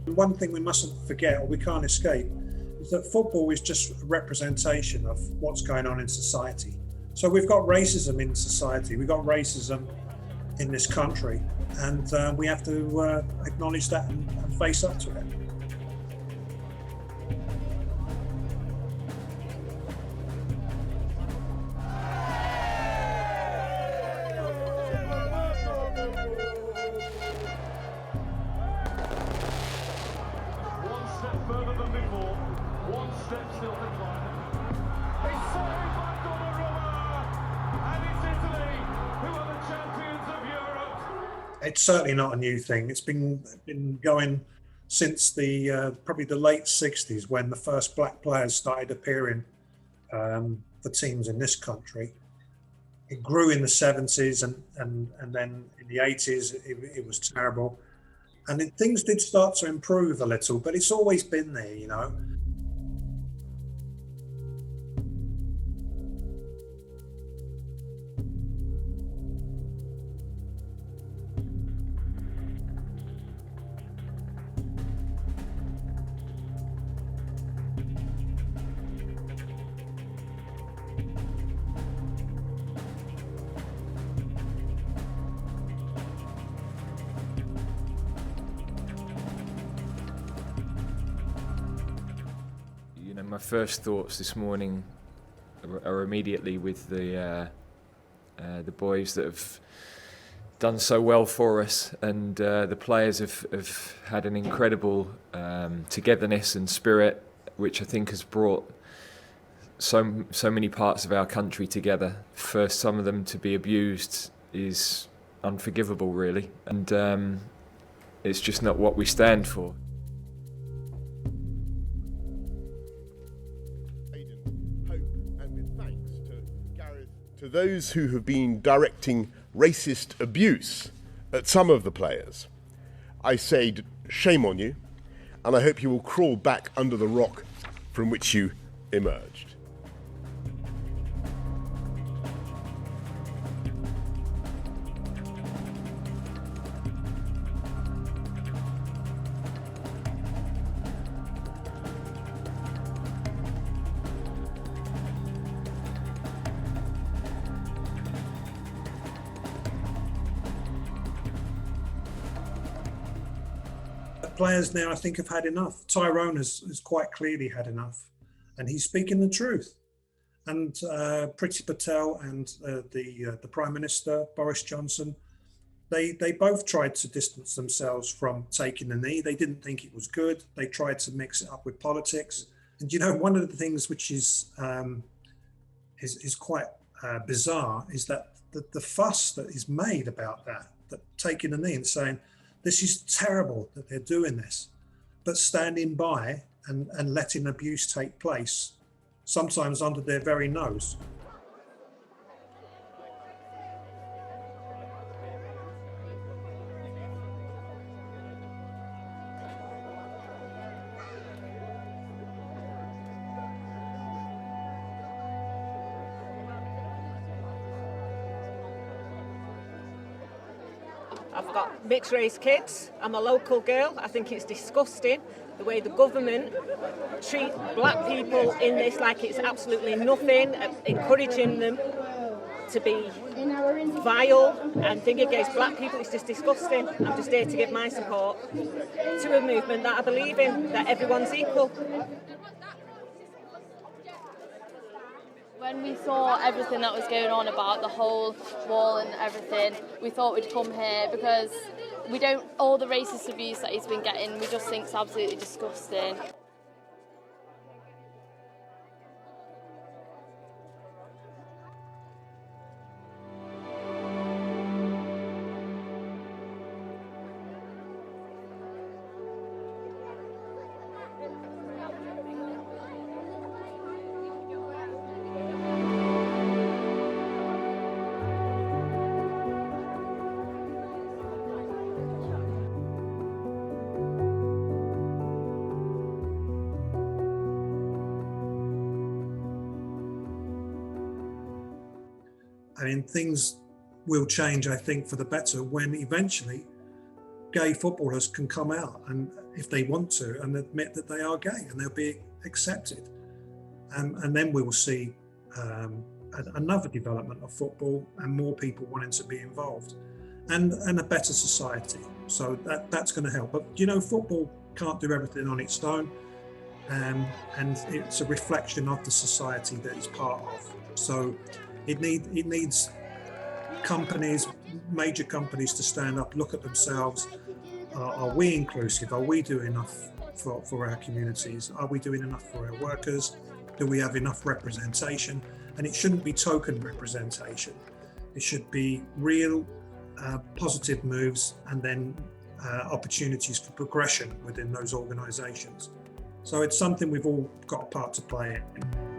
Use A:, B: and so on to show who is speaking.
A: One thing we mustn't forget, or we can't escape, is that football is just a representation of what's going on in society. So we've got racism in society, we've got racism in this country, and we have to acknowledge that and face up to it. It's certainly not a new thing. It's been going since the probably the late 60s, when the first black players started appearing for teams in this country. It grew in the 70s, and then in the 80s it was terrible. And things did start to improve a little, but it's always been there, you know.
B: My first thoughts this morning are immediately with the boys that have done so well for us, and the players have had an incredible togetherness and spirit, which I think has brought so many parts of our country together. For some of them to be abused is unforgivable, really, and it's just not what we stand for.
C: To those who have been directing racist abuse at some of the players, I say shame on you, and I hope you will crawl back under the rock from which you emerged.
A: Players now, I think, have had enough. Tyrone has quite clearly had enough, and he's speaking the truth. And Priti Patel and the Prime Minister, Boris Johnson, they both tried to distance themselves from taking the knee. They didn't think it was good. They tried to mix it up with politics. And you know, one of the things which is quite bizarre is that the fuss that is made about that taking the knee and saying, this is terrible that they're doing this, but standing by and letting abuse take place, sometimes under their very nose.
D: I've got mixed race kids. I'm a local girl. I think it's disgusting the way the government treat black people in this like it's absolutely nothing, encouraging them to be vile and think against black people. It's just disgusting. I'm just here to give my support to a movement that I believe in, that everyone's equal.
E: When we saw everything that was going on about the whole wall and everything, we thought we'd come here because all the racist abuse that he's been getting, we just think it's absolutely disgusting.
A: I mean, things will change, I think, for the better when eventually gay footballers can come out and, if they want to, and admit that they are gay, and they'll be accepted. And then we will see another development of football and more people wanting to be involved, and a better society. So that's going to help. But football can't do everything on its own, and it's a reflection of the society that it's part of. So it needs companies, major companies, to stand up, look at themselves. Are we inclusive? Are we doing enough for our communities? Are we doing enough for our workers? Do we have enough representation? And it shouldn't be token representation. It should be real positive moves, and then opportunities for progression within those organisations. So it's something we've all got a part to play in.